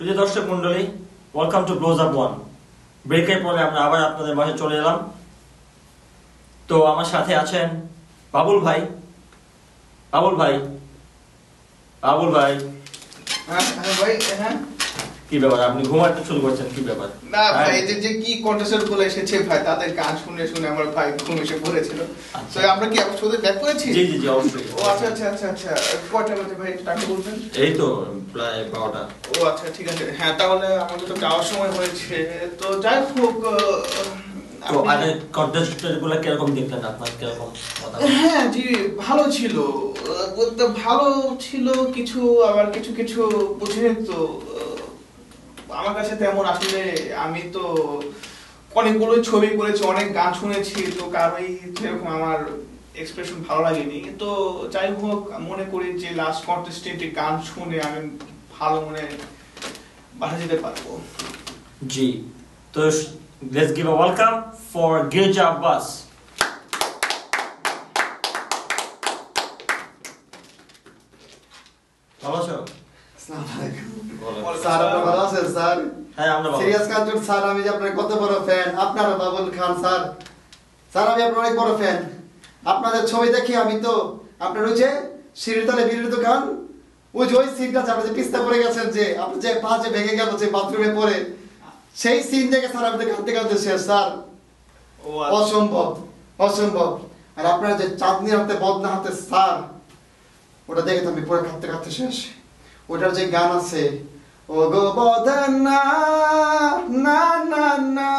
প্রিয় দর্শক মণ্ডলী, welcome to close up one. ব্রেকের পরে আমরা আবার আপনাদের মাঝে চলে এলাম। তো আমার সাথে আছেন বাবুল ভাই। বাবুল ভাই, বাবুল ভাই, কি ব্যাপার? আপনি ঘুমাতে শুরু করছেন, কি ব্যাপার? না ভাই, এই যে কি কন্টেস্টেন্ট গুলো এসেছে ভাই, তাদের গান শুনে শুনে আমার ভাই ঘুম এসে পড়েছিল। তো আমরা কি আপনার সাথে ব্যাক করেছি? জি জি জি, অবশ্যই। ও আচ্ছা আচ্ছা আচ্ছা আচ্ছা, কয়টা বাজে ভাই টাইম বলবেন? এই তো প্রায় 12টা। ও আচ্ছা ঠিক আছে, হ্যাঁ তাহলে আমাদের তো যাওয়ার সময় হয়েছে। তো যাই হোক, তো আরে কন্টেস্টেন্টগুলো কিরকম দেখলেন? আপনার কিরকম মতামত? হ্যাঁ জি, ভালো ছিল। ভালো ছিল কিছু, আবার কিছু কিছু বুঝিনি তো। আমার কাছে তেমন আসলে, আমি তো অনেকগুলো ছবি করেছি, অনেক গান শুনেছি, তো কারোই সেরকম আমার এক্সপ্রেশন ভালো লাগেনি। তো যাই হোক, মনে করি যে লাস্ট কন্টেস্টেন্টের গান শুনে আমি ভালো মনে বাসা যেতে পারবো। জি, তো let's give a welcome for Girja Abbas. ভালো আছো? স্যার আপনি ভালো আছেন স্যার? হ্যাঁ, আমরা ভালো। সিরিয়াস কাঞ্চন স্যার, আমি যে আপনার কত বড় ফ্যান, আপনার বাবুল খান স্যার। স্যার আমি আপনার অনেক বড় ফ্যান। আপনাদের ছবি দেখি আমি তো আপনার ওই যে সিঁড়ির তলে বিড়ির দোকান, ওই যে ওই সিনটা আপনি যে পিস্তা পড়ে গেছেন, যে আপনি যে পা যে ভেঙে গেল যে বাথরুমে পড়ে, সেই সিন দেখে স্যার আমি তো কাঁদতে কাঁদতে শেষ স্যার। অসম্ভব অসম্ভব। আর আপনার যে চাঁদনি হাতে বদনা হাতে স্যার, ওটা দেখে তো আমি পুরো কাঁদতে কাঁদতে শেষ। ওটার যে গান আছে, ও গো বদনা না না না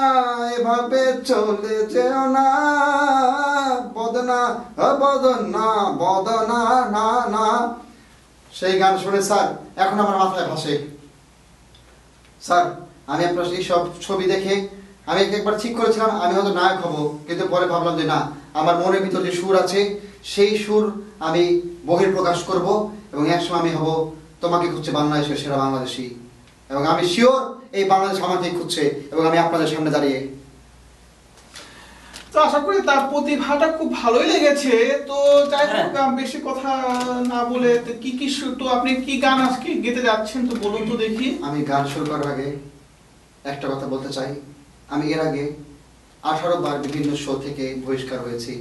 এভাবে চলে যেও না, বদনা বদনা বদনা না না, সেই গান শুনে স্যার এখন আমার মাথায় ভাসে। স্যার আমি আপনার এই সব ছবি দেখে আমি একবার ঠিক করেছিলাম আমি হয়তো নায়ক হব, কিন্তু পরে ভাবলাম যে না, আমার মনের ভিতর যে সুর আছে সেই সুর আমি বহিঃপ্রকাশ করব, এবং একসময় আমি হব তোমাকে খুঁজছে বাংলাদেশের সেরা বাংলাদেশি, এবং আমি শিওর এই বাংলাদেশ আমাকেই খুঁজছে, এবং আমি আপনাদের সামনে দাঁড়িয়ে। তো আশা করি তার প্রতিভাটা খুব ভালোই লেগেছে। তো যাই হোক, বেশি কথা না বলে কি কি তো আপনি কি গান আজকে গেতে যাচ্ছেন তো বলুন তো দেখি। আমি গান শুরু করার আগে একটা কথা বলতে চাই। আমি এর আগে 18 বার বিভিন্ন শো থেকে বহিষ্কার হয়েছি,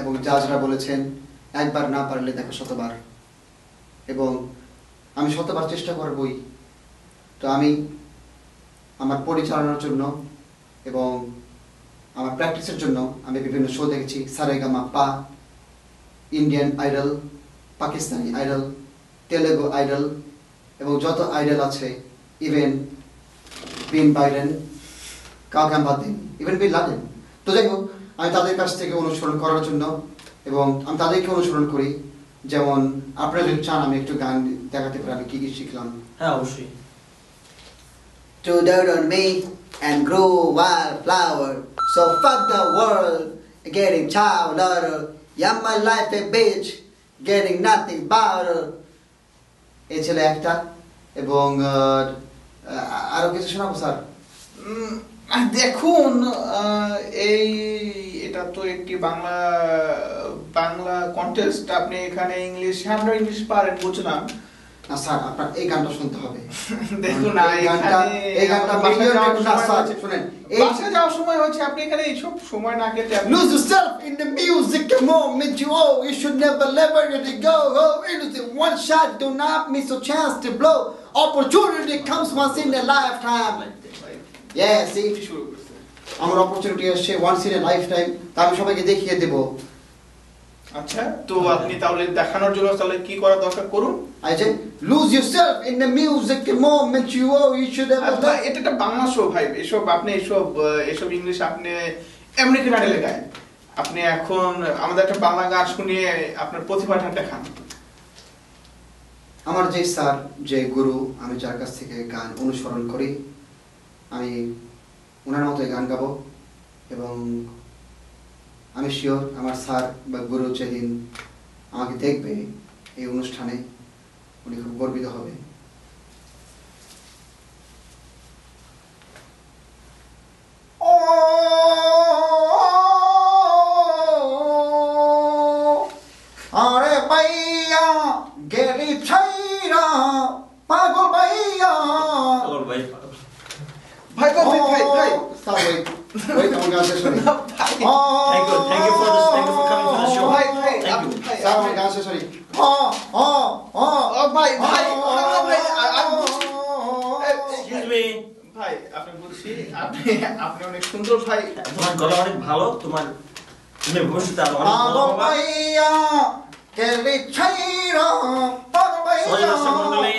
এবং জাজরা বলেছেন একবার না পারলে দেখো শতবার, এবং আমি শতবার চেষ্টা করবই। তো আমি আমার পরিচালনার জন্য এবং আমার প্র্যাকটিসের জন্য আমি বিভিন্ন শো দেখেছি, সারেগামা পা, Indian idol, Pakistani idol, Telugu idol, এবং যত আইডল আছে, ইভেন বিন বাইডেন, কাউকে আমি বাদ দিই, ইভেন বিন লাদেন। তো যাই হোক, আমি তাদের কাছ থেকে অনুসরণ করার জন্য, এবং আমি তাদেরকে অনুসরণ করি। যেমন আপনারা যদি চান আমি একটু গান দেখাতে পারি আমি কি কি শিখলাম। হ্যাঁ অবশ্যই। To dirt on me and grow wildflower, so fuck the world, getting child order. Yeah, my life a bitch, getting nothing about her. এই ছিল একটা, এবং আরো কিছু শোনাবো স্যার? দেখুন, এই এটা তো একটি বাংলা বাংলা কন্টেস্ট, আপনি এখানে ইংলিশ, আমরা ইংলিশ পারেন বুঝলাম না স্যার, আপনার এই গানটা শুনতে হবে। দেখুন এই গানটা শুনেন, বাসা যাওয়ার সময় হচ্ছে, আপনি এখানে এইসব সময় না কেটে lose yourself in the music, the moment you owe, you should never let it go. Oh, innocent, one shot, do not miss a chance to blow. Opportunity comes once in a lifetime. Yes, see, শুরু করতে। আমার opportunity আসছে once in a lifetime, তা আমি সবাইকে দেখিয়ে দেব। আচ্ছা, তো আপনি তাহলে দেখানোর জন্য তাহলে কি করা দরকার করুন। I say, lose yourself in the music, the moment you owe, you should never আচ্ছা, এটা একটা বাংলা শো ভাই, এসব আপনি এসব ইংলিশ আপনি আমেরিকান আইডলে গায়। আপনি এখন আমাদের একটা বাংলা গান শুনিয়ে আপনার প্রতিভাটা দেখান। আমার যে স্যার, যে গুরু, আমি যার কাছ থেকে গান অনুসরণ করি, আমি ওনার মতোই গান গাবো, এবং আমি শিওর আমার স্যার বা গুরু যেদিন আমাকে দেখবে এই অনুষ্ঠানে, উনি খুব গর্বিত হবে। আরে ভাইয়া গেলি ছাইরা পাগল ভাইয়া স্যার ওই আমার গান শেষ হয়নি। Thank you for this. Thank you for coming to the show. ভাই Thank you. আপনি ভাই স্যার আমার গান শেষ হয়নি। ভাই ভাই Excuse me. ভাই আপনি বলছি আপনি আপনি অনেক সুন্দর ভাই। তোমার গলা অনেক ভালো, তুমি ভবিষ্যতে আরো অনেক ভালো পাগল হবে। মাইয়া গেলি ছাইরা পাগল Sorry, মাইয়া। দর্শক মণ্ডলী,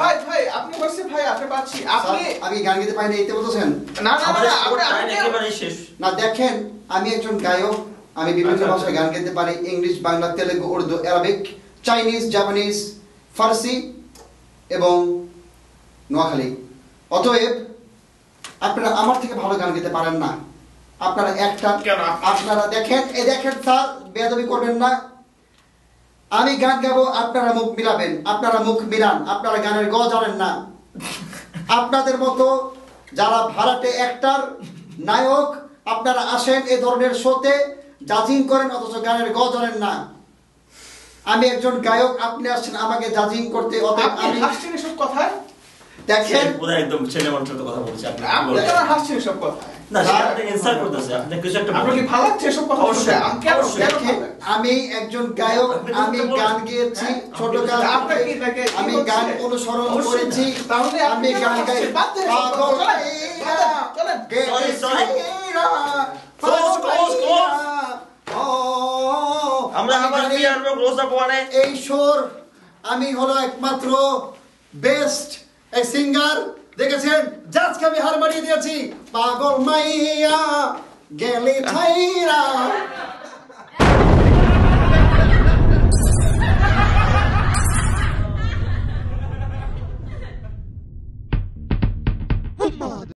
ভাই ভাই আপনি বলছি ভাই আপনি পাচ্ছি আপনি স্যার, আমি গান গাইতে পারি না এইতে বলতেছেন? না না আমাদের না sport আপনি time একেবারেই শেষ। না দেখেন, আমি একজন গায়ক, আমি বিভিন্ন আচ্ছা, ভাষায় গান গাইতে পারি, English, Bangla, Telugu, Urdu, Arabic, Chinese, Japanese, Farsi এবং নোয়াখালী। অতএব আপনারা আমার থেকে ভালো গান গাইতে পারেন না। আপনারা একটা কেন? আপনারা দেখেন, এই দেখেন স্যার, বেয়াদবি করবেন না। আমি গান গাবো, আপনারা মুখ মিলাবেন, আপনারা মুখ মিলান, আপনারা গানের গ জানেন না। আপনাদের মতো যারা ভাড়াটে অ্যাক্টর, নায়ক, আপনারা আসেন এই ধরনের শোতে, জাজিং করেন, অথচ গানের গ জানেন না। আমি একজন গায়ক, আপনি আসছেন আমাকে জাজিং করতে। অতএব আপনি আমি হাসছেন এসব কথায়? দেখেন, পুরো একদম ছেলে মানুষের মতো কথা বলছি আপনি। কি আপনি বলবেন? কেন হাসছেন এসব কথায়? না, সেটা আপনি ইনসাল্ট করতেছে। আপনি কিছু একটা আপনার কি বলুন। ভালো লাগছে এসব কথা অবশ্যই, শুনতে? আমি কেন অবশ্যই। কেন দেখেন, ভালো লাগছে? আমি একজন গায়ক, আপনি আমি বলতে গান বলুন। গেয়েছি হ্যাঁ? ছোট কাল আপনার থেকে। কি লাগে? কি আমি হচ্ছে? গান অনুসরণ অবশ্যই করেছি। তাহলে আপনি আমি কেন গান গাই হাসছেন? বাদ দেন এসব কথা, পাগল চলেন, মাইয়া, চলেন। গেলি Sorry, sorry. ছাইরা, Close, পাগল close, close. মাইয়া। ও, আমরা আমি আবার জানি ফিরে আসবো ক্লোজ আপ ওয়ানে। এই সুর, আমি হলো একমাত্র বেস্ট এই সিঙ্গার। দেখেছেন, জাজকে আমি হার মারিয়ে দিয়েছি। পাগল মাইয়া গেলি ছাইরা